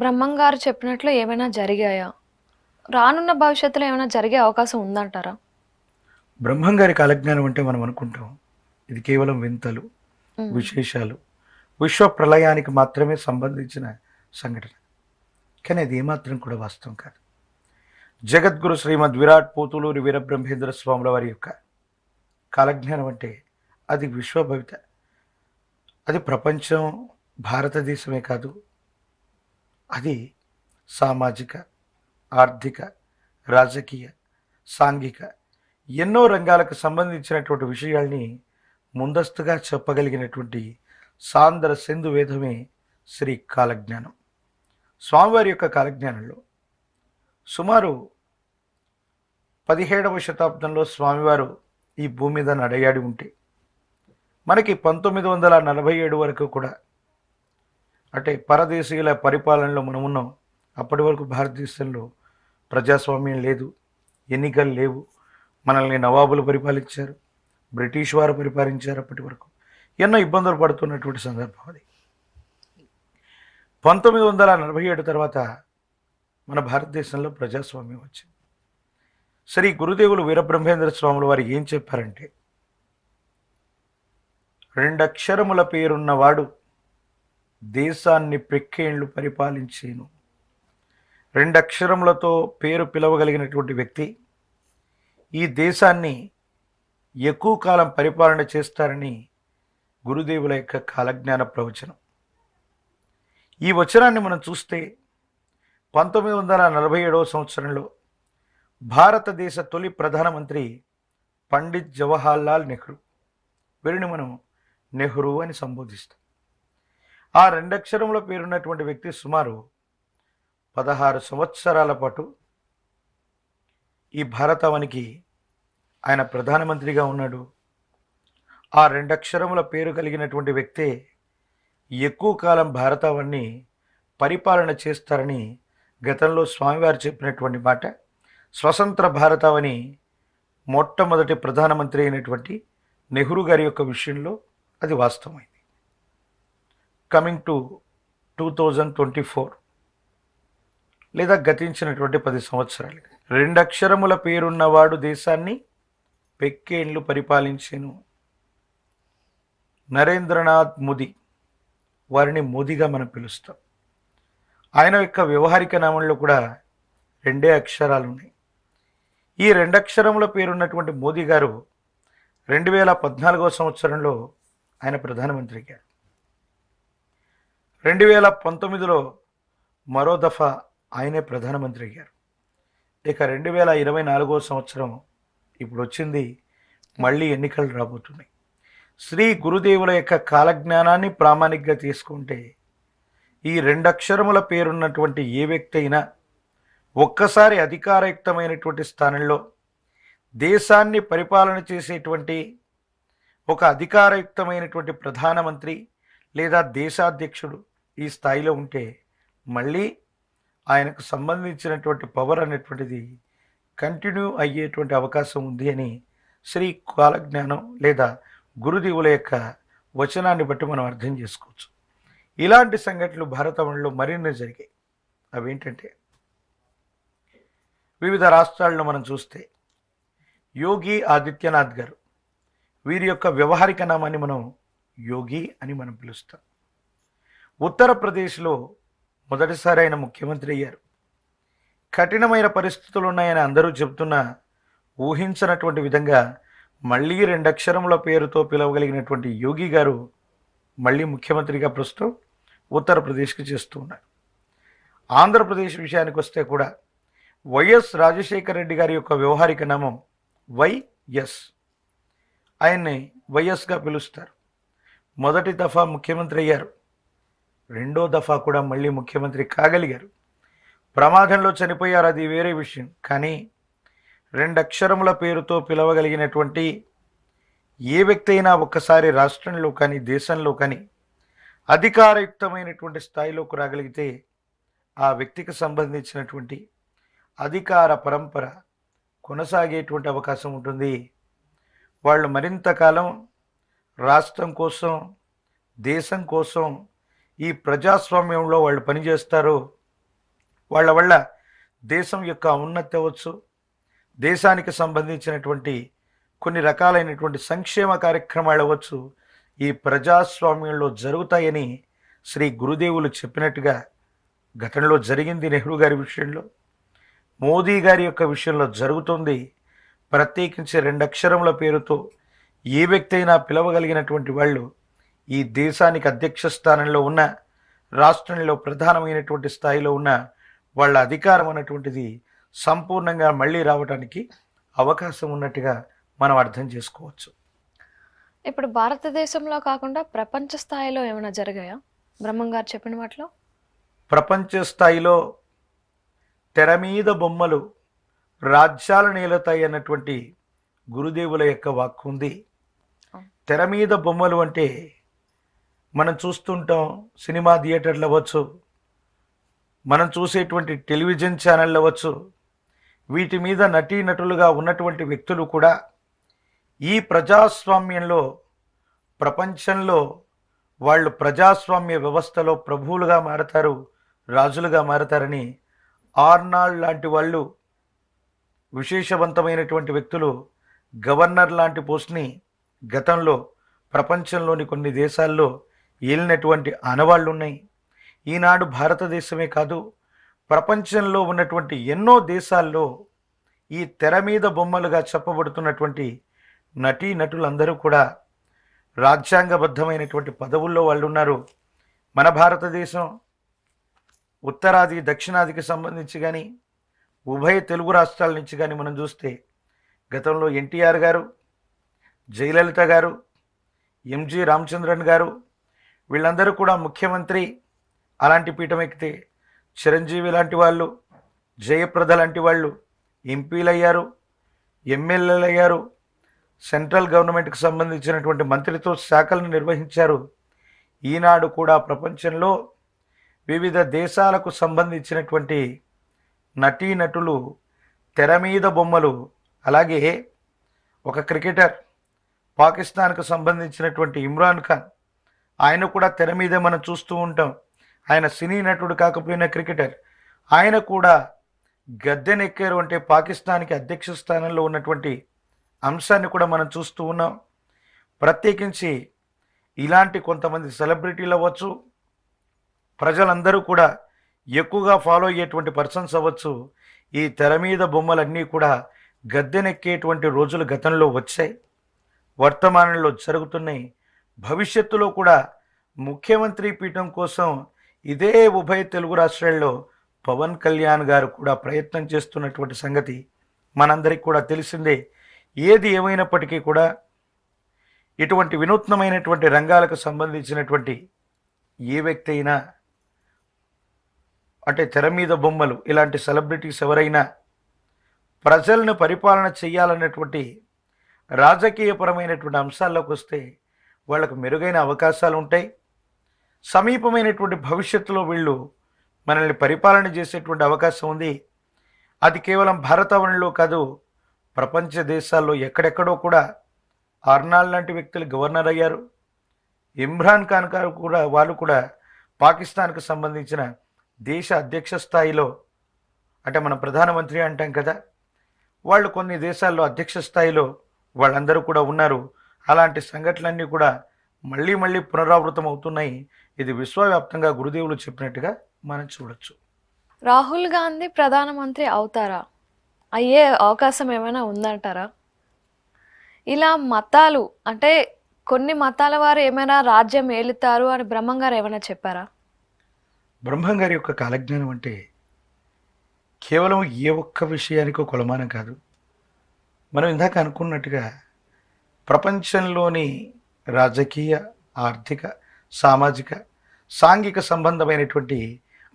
బ్రహ్మం గారు చెప్పినట్లు ఏమైనా జరిగాయా? రానున్న భవిష్యత్తులో ఏమైనా జరిగే అవకాశం ఉందంటారా? బ్రహ్మంగారి కాలజ్ఞానం అంటే మనం అనుకుంటాం ఇది కేవలం వింతలు, హ్మ్. విశేషాలు, విశ్వ ప్రళయానికి మాత్రమే సంబంధించిన సంఘటన. కానీ అది ఏమాత్రం కూడా వాస్తవం కాదు. జగద్గురు శ్రీమద్ విరాట్ పోతులూరి వీరబ్రహ్మేంద్ర స్వాముల వారి యొక్క కాలజ్ఞానం అంటే అది విశ్వభవిత. అది ప్రపంచం, భారతదేశమే కాదు, అది సామాజిక, ఆర్థిక, రాజకీయ, సాంఘిక ఎన్నో రంగాలకు సంబంధించినటువంటి విషయాల్ని ముందస్తుగా చెప్పగలిగినటువంటి సాంద్ర సింధు వేదమే శ్రీ కాలజ్ఞానం. స్వామివారి యొక్క కాలజ్ఞానంలో సుమారు 17వ శతాబ్దంలో స్వామివారు ఈ భూమి మీద నడయాడి ఉంటే మనకి 1947 వరకు కూడా, అంటే పరదేశీయుల పరిపాలనలో మనం ఉన్నాం. అప్పటి వరకు భారతదేశంలో ప్రజాస్వామ్యం లేదు, ఎన్నికలు లేవు, మనల్ని నవాబులు పరిపాలించారు, బ్రిటిష్ వారు పరిపాలించారు. అప్పటి వరకు ఎన్నో ఇబ్బందులు పడుతున్నటువంటి సందర్భం అది. 1947 తర్వాత మన భారతదేశంలో ప్రజాస్వామ్యం వచ్చింది. శ్రీ గురుదేవులు వీరబ్రహ్మేంద్ర స్వాముల వారు ఏం చెప్పారంటే, రెండక్షరముల పేరున్నవాడు దేశాన్ని పెక్కేండ్లు పరిపాలించేను. రెండక్షరములతో పేరు పిలవగలిగినటువంటి వ్యక్తి ఈ దేశాన్ని ఎక్కువ కాలం పరిపాలన చేస్తారని గురుదేవుల యొక్క కాలజ్ఞాన ప్రవచనం. ఈ వచనాన్ని మనం చూస్తే 1947 సంవత్సరంలో భారతదేశ తొలి ప్రధానమంత్రి పండిత్ జవహర్లాల్ నెహ్రూ, వీరిని మనం నెహ్రూ అని సంబోధిస్తాం. ఆ రెండక్షరముల పేరున్నటువంటి వ్యక్తి సుమారు 16 సంవత్సరాల పాటు ఈ భారతావనికి ఆయన ప్రధానమంత్రిగా ఉన్నాడు. ఆ రెండక్షరముల పేరు కలిగినటువంటి వ్యక్తే ఎక్కువ కాలం భారతావన్ని పరిపాలన చేస్తారని గతంలో స్వామివారు చెప్పినటువంటి మాట. స్వతంత్ర భారతావని మొట్టమొదటి ప్రధానమంత్రి అయినటువంటి నెహ్రూ గారి యొక్క విషయంలో అది వాస్తవమైంది. కమింగ్ టు 2024 లేదా గతించినటువంటి 10 సంవత్సరాలు, రెండక్షరముల పేరున్నవాడు దేశాన్ని పెక్కేండ్లు పరిపాలించెను. నరేంద్రనాథ్ మోదీ, వారిని మోదీగా మనం పిలుస్తాం. ఆయన యొక్క వ్యవహారిక నామంలో కూడా రెండే అక్షరాలు ఉన్నాయి. ఈ రెండక్షరముల పేరున్నటువంటి మోదీ గారు 2014 సంవత్సరంలో ఆయన ప్రధానమంత్రి గారు. 2019లో మరో దఫా ఆయనే ప్రధానమంత్రి గారు. ఇక 2024 సంవత్సరం ఇప్పుడు వచ్చింది, మళ్ళీ ఎన్నికలు రాబోతున్నాయి. శ్రీ గురుదేవుల యొక్క కాలజ్ఞానాన్ని ప్రామాణికంగా తీసుకుంటే ఈ రెండక్షరముల పేరున్నటువంటి ఏ వ్యక్తి అయినా ఒక్కసారి అధికారయుక్తమైనటువంటి స్థానంలో దేశాన్ని పరిపాలన చేసేటువంటి ఒక అధికారయుక్తమైనటువంటి ప్రధానమంత్రి లేదా దేశాధ్యక్షుడు ఈ స్థాయిలో ఉంటే మళ్ళీ ఆయనకు సంబంధించినటువంటి పవర్ అనేటువంటిది కంటిన్యూ అయ్యేటువంటి అవకాశం ఉంది అని శ్రీ కాలజ్ఞానం లేదా గురుదేవుల యొక్క వచనాన్ని బట్టి మనం అర్థం చేసుకోవచ్చు. ఇలాంటి సంఘటనలు భారతవనిలో మరిన్ని జరిగాయి. అవేంటంటే, వివిధ రాష్ట్రాలను మనం చూస్తే యోగి ఆదిత్యనాథ్ గారు, వీరి యొక్క వ్యవహారిక నామాన్ని మనం యోగి అని మనం పిలుస్తాం. ఉత్తరప్రదేశ్లో మొదటిసారి ఆయన ముఖ్యమంత్రి అయ్యారు. కఠినమైన పరిస్థితులు ఉన్నాయని అందరూ చెబుతున్నా ఊహించినటువంటి విధంగా మళ్ళీ రెండక్షరముల పేరుతో పిలవగలిగినటువంటి యోగి గారు మళ్ళీ ముఖ్యమంత్రిగా ప్రస్తుతం ఉత్తరప్రదేశ్కి చేస్తూ ఉన్నారు. ఆంధ్రప్రదేశ్ విషయానికి వస్తే కూడా వైఎస్ రాజశేఖర రెడ్డి గారి యొక్క వ్యవహారిక నామం వైఎస్, ఆయన్ని వైఎస్గా పిలుస్తారు. మొదటి దఫా ముఖ్యమంత్రి అయ్యారు, రెండో దఫా కూడా మళ్ళీ ముఖ్యమంత్రి కాగలిగారు. ప్రమాదంలో చనిపోయారు, అది వేరే విషయం. కానీ రెండక్షరముల పేరుతో పిలవగలిగినటువంటి ఏ వ్యక్తి అయినా ఒక్కసారి రాష్ట్రంలో కానీ దేశంలో కానీ అధికారయుక్తమైనటువంటి స్థాయిలోకి రాగలిగితే ఆ వ్యక్తికి సంబంధించినటువంటి అధికార పరంపర కొనసాగేటువంటి అవకాశం ఉంటుంది. వాళ్ళు మరింత కాలం రాష్ట్రం కోసం, దేశం కోసం, ఈ ప్రజాస్వామ్యంలో వాళ్ళు పనిచేస్తారు. వాళ్ళ వల్ల దేశం యొక్క ఉన్నతి అవ్వచ్చు, దేశానికి సంబంధించినటువంటి కొన్ని రకాలైనటువంటి సంక్షేమ కార్యక్రమాలు అవ్వచ్చు ఈ ప్రజాస్వామ్యంలో జరుగుతాయని శ్రీ గురుదేవులు చెప్పినట్టుగా గతంలో జరిగింది నెహ్రూ గారి విషయంలో, మోదీ గారి యొక్క విషయంలో జరుగుతుంది. ప్రత్యేకించి 2 అక్షరముల పేరుతో ఏ వ్యక్తి అయినా పిలవగలిగినటువంటి వాళ్ళు ఈ దేశానికి అధ్యక్ష స్థానంలో ఉన్న, రాష్ట్రంలో ప్రధానమైనటువంటి స్థాయిలో ఉన్న వాళ్ళ అధికారం అన్నటువంటిది సంపూర్ణంగా మళ్ళీ రావడానికి అవకాశం ఉన్నట్టుగా మనం అర్థం చేసుకోవచ్చు. ఇప్పుడు భారతదేశంలో కాకుండా ప్రపంచ స్థాయిలో ఏమైనా జరిగాయా బ్రహ్మం గారు చెప్పిన వాటిలో? ప్రపంచ స్థాయిలో తెర మీద బొమ్మలు రాజ్యాలు నేలతాయి అన్నటువంటి గురుదేవుల యొక్క వాక్కు ఉంది. తెర మీద బొమ్మలు అంటే మనం చూస్తుంటాం, సినిమా థియేటర్లు అవ్వచ్చు, మనం చూసేటువంటి టెలివిజన్ ఛానళ్ళు అవ్వచ్చు, వీటి మీద నటీనటులుగా ఉన్నటువంటి వ్యక్తులు కూడా ఈ ప్రజాస్వామ్యంలో, ప్రపంచంలో వాళ్ళు ప్రజాస్వామ్య వ్యవస్థలో ప్రభువులుగా మారతారు, రాజులుగా మారతారని ఆర్నాల్డ్ లాంటి వాళ్ళు, విశేషవంతమైనటువంటి వ్యక్తులు, గవర్నర్ లాంటి పోస్ట్ని గతంలో ప్రపంచంలోని కొన్ని దేశాల్లో ఏలినటువంటి ఆనవాళ్ళు ఉన్నాయి. ఈనాడు భారతదేశమే కాదు, ప్రపంచంలో ఉన్నటువంటి ఎన్నో దేశాల్లో ఈ తెర మీద బొమ్మలుగా చెప్పబడుతున్నటువంటి నటీ నటులందరూ కూడా రాజ్యాంగబద్ధమైనటువంటి పదవుల్లో వాళ్ళు ఉన్నారు. మన భారతదేశం ఉత్తరాది దక్షిణాదికి సంబంధించి కానీ, ఉభయ తెలుగు రాష్ట్రాల నుంచి కానీ మనం చూస్తే గతంలో ఎన్టీఆర్ గారు, జయలలిత గారు, ఎంజి రామచంద్రన్ గారు, వీళ్ళందరూ కూడా ముఖ్యమంత్రి అలాంటి పీఠం ఎక్కితే, చిరంజీవి లాంటి వాళ్ళు, జయప్రద లాంటి వాళ్ళు ఎంపీలు అయ్యారు, ఎమ్మెల్యేలు అయ్యారు, సెంట్రల్ గవర్నమెంట్కి సంబంధించినటువంటి మంత్రిత్వ శాఖలను నిర్వహించారు. ఈనాడు కూడా ప్రపంచంలో వివిధ దేశాలకు సంబంధించినటువంటి నటీనటులు, తెర మీద బొమ్మలు. అలాగే ఒక క్రికెటర్, పాకిస్తాన్కు సంబంధించినటువంటి ఇమ్రాన్ ఖాన్, ఆయన కూడా తెర మీదే మనం చూస్తూ ఉంటాం. ఆయన సినీ నటుడు కాకపోయినా క్రికెటర్, ఆయన కూడా గద్దెనెక్కారు అంటే పాకిస్తాన్కి అధ్యక్ష స్థానంలో ఉన్నటువంటి అంశాన్ని కూడా మనం చూస్తూ ఉన్నాం. ప్రత్యేకించి ఇలాంటి కొంతమంది సెలబ్రిటీలు అవ్వచ్చు, ప్రజలందరూ కూడా ఎక్కువగా ఫాలో అయ్యేటువంటి పర్సన్స్ అవ్వచ్చు, ఈ తెర మీద బొమ్మలన్నీ కూడా గద్దెనెక్కేటువంటి రోజులు గతంలో వచ్చాయి, వర్తమానంలో జరుగుతున్నాయి. భవిష్యత్తులో కూడా ముఖ్యమంత్రి పీఠం కోసం ఇదే ఉభయ తెలుగు రాష్ట్రాల్లో పవన్ కళ్యాణ్ గారు కూడా ప్రయత్నం చేస్తున్నటువంటి సంగతి మనందరికీ కూడా తెలిసిందే. ఏది ఏమైనప్పటికీ కూడా ఇటువంటి వినూత్నమైనటువంటి రంగాలకు సంబంధించినటువంటి ఏ వ్యక్తి అయినా, అంటే తెర మీద బొమ్మలు ఇలాంటి సెలబ్రిటీస్ ఎవరైనా ప్రజలను పరిపాలన చేయాలన్నటువంటి రాజకీయపరమైనటువంటి అంశాల్లోకి వస్తే వాళ్ళకు మెరుగైన అవకాశాలు ఉంటాయి. సమీపమైనటువంటి భవిష్యత్తులో వీళ్ళు మనల్ని పరిపాలన చేసేటువంటి అవకాశం ఉంది. అది కేవలం భారతావనిలో కాదు, ప్రపంచ దేశాల్లో ఎక్కడెక్కడో కూడా ఆర్నాల్డ్ లాంటి వ్యక్తులు గవర్నర్ అయ్యారు. ఇమ్రాన్ ఖాన్ గారు కూడా, వాళ్ళు కూడా పాకిస్తాన్కు సంబంధించిన దేశ అధ్యక్ష స్థాయిలో, అంటే మనం ప్రధానమంత్రి అంటాం కదా, వాళ్ళు కొన్ని దేశాల్లో అధ్యక్ష స్థాయిలో వాళ్ళందరూ కూడా ఉన్నారు. అలాంటి సంఘటనలన్నీ కూడా మళ్ళీ మళ్ళీ పునరావృతం అవుతున్నాయి. ఇది విశ్వవ్యాప్తంగా గురుదేవులు చెప్పినట్టుగా మనం చూడొచ్చు. రాహుల్ గాంధీ ప్రధానమంత్రి అవుతారా? అయ్యే అవకాశం ఏమైనా ఉందంటారా? ఇలా మతాలు, అంటే కొన్ని మతాల వారు ఏమైనా రాజ్యం ఏలుతారు అని బ్రహ్మం గారు ఏమైనా చెప్పారా? బ్రహ్మం గారి యొక్క కాలజ్ఞానం అంటే కేవలం ఏ ఒక్క విషయానికో కొలమానం కాదు. మనం ఇందాక అనుకున్నట్టుగా ప్రపంచంలోని రాజకీయ, ఆర్థిక, సామాజిక, సాంఘిక సంబంధమైనటువంటి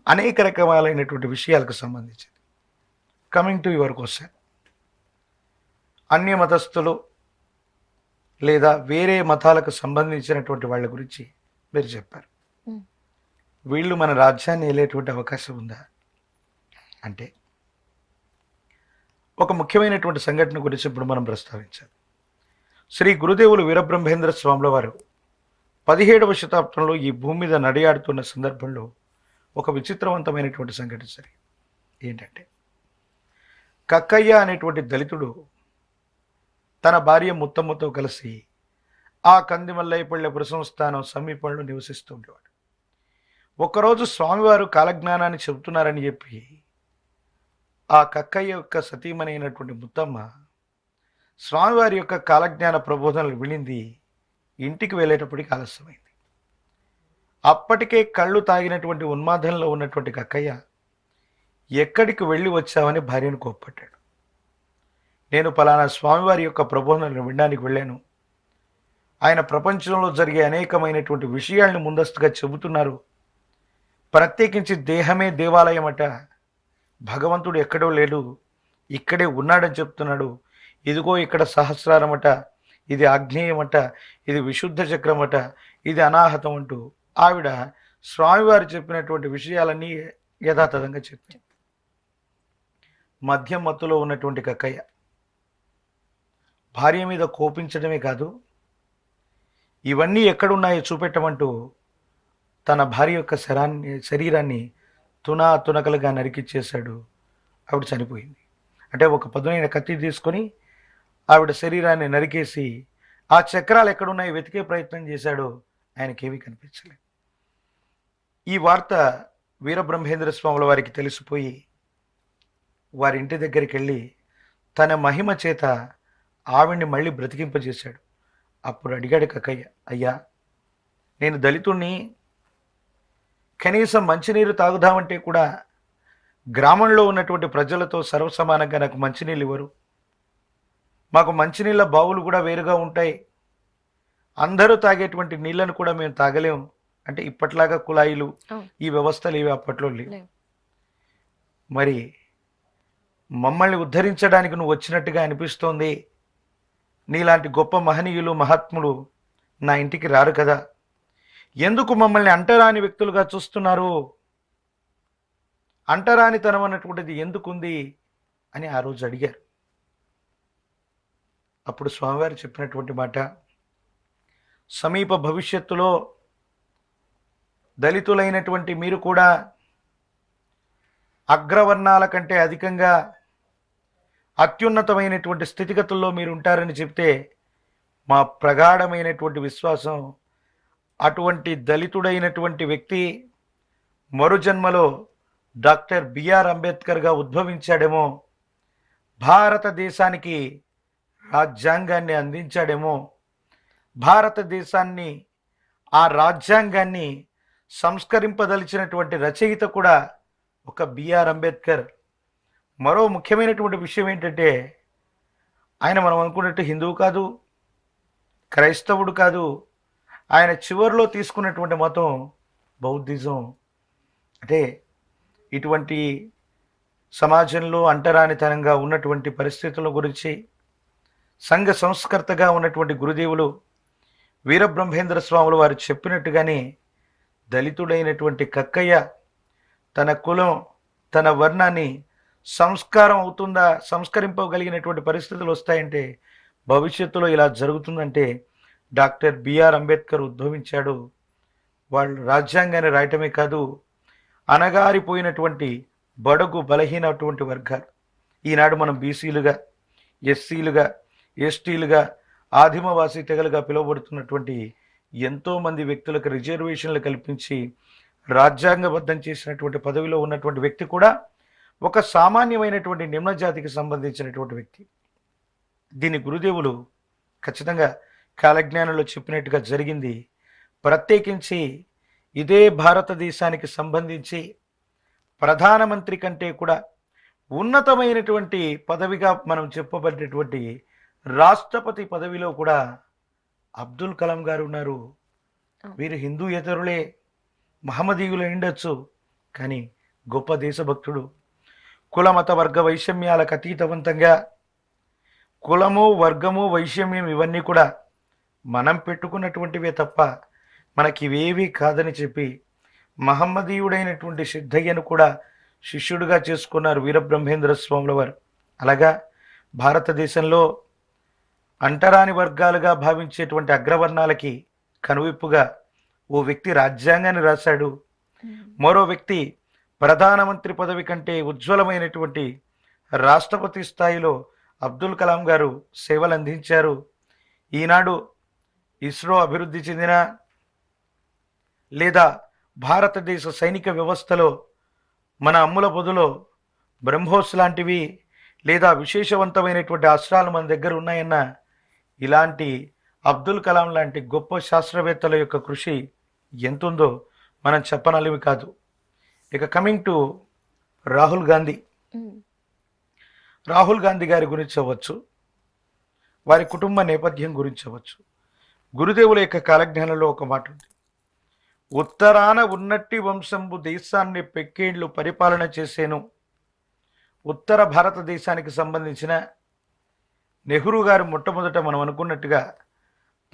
అనేక రకాలైనటువంటి విషయాలకు సంబంధించింది. కమింగ్ టు యువర్ క్వశ్చన్, అన్య మతస్థులు లేదా వేరే మతాలకు సంబంధించినటువంటి వాళ్ళ గురించి మీరు చెప్పారు. వీళ్ళు మన రాజ్యాన్ని ఏలేటువంటి అవకాశం ఉందా అంటే, ఒక ముఖ్యమైనటువంటి సంఘటన గురించి ఇప్పుడు మనం ప్రస్తావించాలి. శ్రీ గురుదేవులు వీరబ్రహ్మేంద్ర స్వాముల వారు 17వ శతాబ్దంలో ఈ భూమి మీద నడియాడుతున్న సందర్భంలో ఒక విచిత్రవంతమైనటువంటి సంఘటన జరిగింది. ఏంటంటే, కక్కయ్య అనేటువంటి దళితుడు తన భార్య ముత్తమ్మతో కలిసి ఆ కందిమల్లైపల్లె సంస్థానం సమీపంలో నివసిస్తూ ఉండేవాడు. ఒకరోజు స్వామివారు కాలజ్ఞానాన్ని చెబుతున్నారని చెప్పి ఆ కక్కయ్య యొక్క సతీమణి అయినటువంటి ముత్తమ్మ స్వామివారి యొక్క కాలజ్ఞాన ప్రబోధనలు వినింది. ఇంటికి వెళ్ళేటప్పటికి ఆలస్యమైంది. అప్పటికే కళ్ళు తాగినటువంటి ఉన్మాదంలో ఉన్నటువంటి కక్కయ్య ఎక్కడికి వెళ్ళి వచ్చావని భార్యను కోప్పట్టాడు. నేను పలానా స్వామివారి యొక్క ప్రబోధనలు వినడానికి వెళ్ళాను, ఆయన ప్రపంచంలో జరిగే అనేకమైనటువంటి విషయాలను ముందస్తుగా చెబుతున్నారు, ప్రత్యేకించి దేహమే దేవాలయం అట, భగవంతుడు ఎక్కడో లేడు ఇక్కడే ఉన్నాడని చెప్తున్నాడు, ఇదిగో ఇక్కడ సహస్రారం అట, ఇది ఆగ్నేయం అట, ఇది విశుద్ధ చక్రం అట, ఇది అనాహతం అంటూ ఆవిడ స్వామివారు చెప్పినటువంటి విషయాలన్నీ యథాతథంగా చెప్పింది. మద్యం మత్తులో ఉన్నటువంటి కక్కయ్య భార్య మీద కోపించడమే కాదు, ఇవన్నీ ఎక్కడున్నాయో చూపెట్టమంటూ తన భార్య యొక్క శరీరాన్ని తునకలుగా నరికిచ్చేశాడు. ఆవిడ చనిపోయింది. అంటే ఒక పదునైన కత్తి తీసుకొని ఆవిడ శరీరాన్ని నరికేసి ఆ చక్రాలు ఎక్కడున్నాయో వెతికే ప్రయత్నం చేశాడు. ఆయనకేమీ కనిపించలేదు. ఈ వార్త వీరబ్రహ్మేంద్ర స్వాముల వారికి తెలిసిపోయి వారి ఇంటి దగ్గరికి వెళ్ళి తన మహిమ చేత ఆవిడ్ని మళ్ళీ బ్రతికింపజేశాడు. అప్పుడు అడిగాడు కక్కయ్య, అయ్యా నేను దళితుణ్ణి, కనీసం మంచినీరు తాగుదామంటే కూడా గ్రామంలో ఉన్నటువంటి ప్రజలతో సర్వసమానంగా నాకు మంచినీళ్ళు ఇవ్వరు, మాకు మంచినీళ్ళ బావులు కూడా వేరుగా ఉంటాయి, అందరూ తాగేటువంటి నీళ్లను కూడా మేము తాగలేము, అంటే ఇప్పట్లాగా కుళాయిలు ఈ వ్యవస్థలు ఇవి అప్పట్లో లేవు, మరి మమ్మల్ని ఉద్ధరించడానికి నువ్వు వచ్చినట్టుగా అనిపిస్తోంది, నీలాంటి గొప్ప మహనీయులు మహాత్ములు నా ఇంటికి రారు కదా, ఎందుకు మమ్మల్ని అంటరాని వ్యక్తులుగా చూస్తున్నారు, అంటరానితనం అన్నటువంటిది ఎందుకుంది అని ఆ రోజు అడిగారు. అప్పుడు స్వామివారు చెప్పినటువంటి మాట, సమీప భవిష్యత్తులో దళితులైనటువంటి మీరు కూడా అగ్రవర్ణాల కంటే అధికంగా అత్యున్నతమైనటువంటి స్థితిగతుల్లో మీరు ఉంటారని చెప్తే మా ప్రగాఢమైనటువంటి విశ్వాసం, అటువంటి దళితుడైనటువంటి వ్యక్తి మరుజన్మలో డాక్టర్ బిఆర్ అంబేద్కర్గా ఉద్భవించాడేమో, భారతదేశానికి రాజ్యాంగాన్ని అందించాడేమో, భారతదేశాన్ని ఆ రాజ్యాంగాన్ని సంస్కరింపదలిచినటువంటి రచయిత కూడా ఒక బిఆర్ అంబేద్కర్. మరో ముఖ్యమైనటువంటి విషయం ఏంటంటే, ఆయన మనం అనుకున్నట్టు హిందువు కాదు, క్రైస్తవుడు కాదు, ఆయన చివరిలో తీసుకున్నటువంటి మతం బౌద్ధిజం. అంటే ఇటువంటి సమాజంలో అంటరానితనంగా ఉన్నటువంటి పరిస్థితుల గురించి సంఘ సంస్కర్తగా ఉన్నటువంటి గురుదేవులు వీరబ్రహ్మేంద్ర స్వాములు వారు చెప్పినట్టుగానే దళితుడైనటువంటి కక్కయ్య తన కులం తన వర్ణాన్ని సంస్కారం అవుతుందా, సంస్కరింపగలిగినటువంటి పరిస్థితులు వస్తాయంటే, భవిష్యత్తులో ఇలా జరుగుతుందంటే డాక్టర్ బిఆర్ అంబేద్కర్ ఉద్భవించాడు. వాళ్ళు రాజ్యాంగాన్ని రాయటమే కాదు, అణగారిపోయినటువంటి బడుగు బలహీనటువంటి వర్గాలు, ఈనాడు మనం బీసీలుగా, ఎస్సీలుగా, ఎస్టీలుగా, ఆదిమవాసీ తెగలుగా పిలువబడుతున్నటువంటి ఎంతోమంది వ్యక్తులకు రిజర్వేషన్లు కల్పించి రాజ్యాంగబద్ధం చేసినటువంటి పదవిలో ఉన్నటువంటి వ్యక్తి కూడా ఒక సామాన్యమైనటువంటి నిమ్న జాతికి సంబంధించినటువంటి వ్యక్తి. దీని గురుదేవులు ఖచ్చితంగా కాలజ్ఞానంలో చెప్పినట్టుగా జరిగింది. ప్రత్యేకించి ఇదే భారతదేశానికి సంబంధించి ప్రధానమంత్రి కంటే కూడా ఉన్నతమైనటువంటి పదవిగా మనం చెప్పబడినటువంటి రాష్ట్రపతి పదవిలో కూడా అబ్దుల్ కలాం గారు ఉన్నారు. వీరు హిందూయేతరులే, మహమ్మదీయులు ఉండొచ్చు, కానీ గొప్ప దేశభక్తుడు. కులమత వర్గ వైషమ్యాలకు అతీతవంతంగా కులము వర్గము వైషమ్యం ఇవన్నీ కూడా మనం పెట్టుకున్నటువంటివే తప్ప మనకి ఇవేవీ కాదని చెప్పి మహమ్మదీయుడైనటువంటి సిద్ధయ్యను కూడా శిష్యుడిగా చేసుకున్నారు వీరబ్రహ్మేంద్ర స్వాముల వారు. అలాగా భారతదేశంలో అంటరాని వర్గాలుగా భావించేటువంటి అగ్రవర్ణాలకి కనువిప్పుగా ఓ వ్యక్తి రాజ్యాంగాన్ని రాశాడు, మరో వ్యక్తి ప్రధానమంత్రి పదవి కంటే ఉజ్వలమైనటువంటి రాష్ట్రపతి స్థాయిలో అబ్దుల్ కలాం గారు సేవలు అందించారు. ఈనాడు ఇస్రో అభివృద్ధి చెందిన లేదా భారతదేశ సైనిక వ్యవస్థలో మన అమ్ముల పొదులో బ్రహ్మోస్ లాంటివి లేదా విశేషవంతమైనటువంటి అస్త్రాలు మన దగ్గర ఉన్నాయన్న ఇలాంటి అబ్దుల్ కలాం లాంటి గొప్ప శాస్త్రవేత్తల యొక్క కృషి ఎంతుందో మనం చెప్పనలివి కాదు. ఇక కమింగ్ టు రాహుల్ గాంధీ. రాహుల్ గాంధీ గారి గురించి అవ్వచ్చు, వారి కుటుంబ నేపథ్యం గురించి అవ్వచ్చు, గురుదేవుల యొక్క కాలజ్ఞానంలో ఒక మాట ఉంది. ఉత్తరాన ఉన్నట్టి వంశంబు దేశాన్ని పెక్కేండ్లు పరిపాలన చేసేను. ఉత్తర భారతదేశానికి సంబంధించిన నెహ్రూ గారు మొట్టమొదట మనం అనుకున్నట్టుగా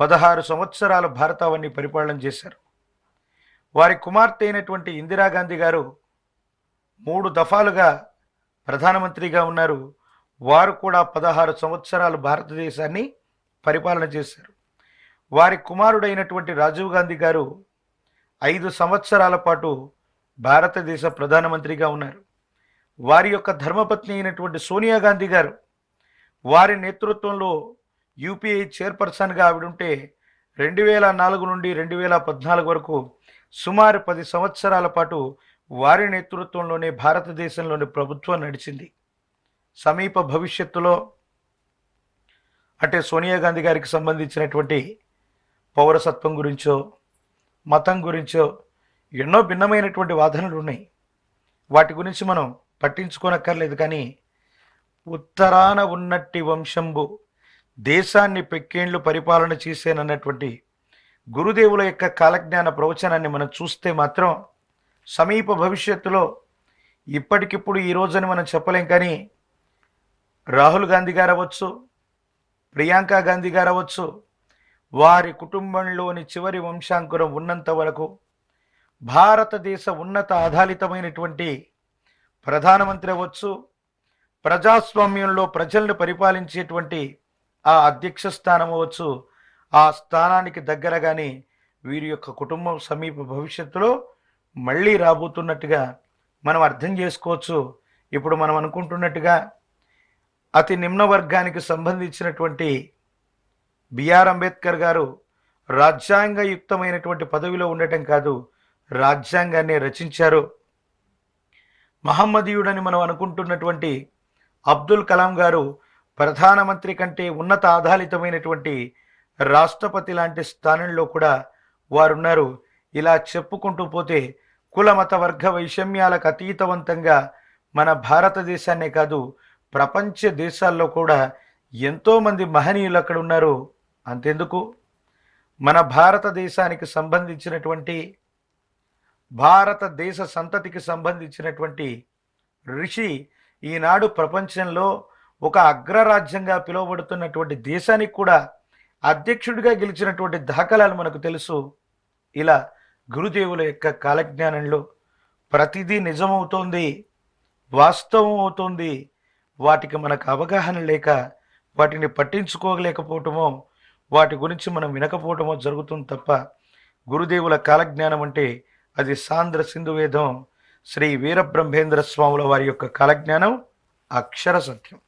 16 సంవత్సరాలు భారతావన్ని పరిపాలన చేశారు. వారి కుమార్తె అయినటువంటి ఇందిరాగాంధీ గారు 3 దఫాలుగా ప్రధానమంత్రిగా ఉన్నారు. వారు కూడా 16 సంవత్సరాలు భారతదేశాన్ని పరిపాలన చేశారు. వారి కుమారుడైనటువంటి రాజీవ్ గాంధీ గారు 5 సంవత్సరాల పాటు భారతదేశ ప్రధానమంత్రిగా ఉన్నారు. వారి యొక్క ధర్మపత్ని అయినటువంటి సోనియా గాంధీ గారు, వారి నేతృత్వంలో యూపీఐ చైర్పర్సన్గా ఆవిడుంటే 2004 నుండి 2014 వరకు సుమారు 10 సంవత్సరాల పాటు వారి నేతృత్వంలోనే భారతదేశంలోని ప్రభుత్వం నడిచింది. సమీప భవిష్యత్తులో అంటే సోనియా గాంధీ గారికి సంబంధించినటువంటి పౌరసత్వం గురించో మతం గురించో ఎన్నో భిన్నమైనటువంటి వాదనలు ఉన్నాయి. వాటి గురించి మనం పట్టించుకోనక్కర్లేదు. కానీ ఉత్తరాన ఉన్నట్టి వంశంబు దేశాన్ని పెక్కేండ్లు పరిపాలన చేసేనన్నటువంటి గురుదేవుల యొక్క కాలజ్ఞాన ప్రవచనాన్ని మనం చూస్తే మాత్రం సమీప భవిష్యత్తులో ఇప్పటికిప్పుడు ఈ రోజని మనం చెప్పలేం. కానీ రాహుల్ గాంధీ గారు అవ్వచ్చు, ప్రియాంక గాంధీ గారు అవ్వచ్చు, వారి కుటుంబంలోని చివరి వంశాంకురం ఉన్నంత వరకు భారతదేశ ఉన్నత ఆధారితమైనటువంటి ప్రధానమంత్రి అవ్వచ్చు, ప్రజాస్వామ్యంలో ప్రజలను పరిపాలించేటువంటి ఆ అధ్యక్ష స్థానం అవ్వచ్చు, ఆ స్థానానికి దగ్గరగానే వీరి యొక్క కుటుంబం సమీప భవిష్యత్తులో మళ్ళీ రాబోతున్నట్టుగా మనం అర్థం చేసుకోవచ్చు. ఇప్పుడు మనం అనుకుంటున్నట్టుగా అతి నిమ్న వర్గానికి సంబంధించినటువంటి బిఆర్ అంబేద్కర్ గారు రాజ్యాంగయుక్తమైనటువంటి పదవిలో ఉండటం కాదు, రాజ్యాంగాన్ని రచించారు. మహమ్మదీయుడని మనం అనుకుంటున్నటువంటి అబ్దుల్ కలాం గారు ప్రధానమంత్రి కంటే ఉన్నత ఆధారితమైనటువంటి రాష్ట్రపతి లాంటి స్థానంలో కూడా వారున్నారు. ఇలా చెప్పుకుంటూ పోతే కుల మత వర్గ వైషమ్యాలకు అతీతవంతంగా మన భారతదేశాన్నే కాదు ప్రపంచ దేశాల్లో కూడా ఎంతోమంది మహనీయులు అక్కడ ఉన్నారు. అంతెందుకు, మన భారతదేశానికి సంబంధించినటువంటి భారతదేశ సంతతికి సంబంధించినటువంటి ఋషి ఈనాడు ప్రపంచంలో ఒక అగ్రరాజ్యంగా పిలువబడుతున్నటువంటి దేశానికి కూడా అధ్యక్షుడిగా గెలిచినటువంటి దాఖలాలు మనకు తెలుసు. ఇలా గురుదేవుల యొక్క కాలజ్ఞానంలో ప్రతిదీ నిజమవుతోంది, వాస్తవం అవుతోంది. వాటికి మనకు అవగాహన లేక వాటిని పట్టించుకోలేకపోవటమో వాటి గురించి మనం వినకపోవటమో జరుగుతుంది తప్ప గురుదేవుల కాలజ్ఞానం అంటే అది సాంద్ర సింధు వేదం. శ్రీ వీరబ్రహ్మేంద్ర స్వాముల వారి యొక్క కాలజ్ఞానం అక్షర సత్యం.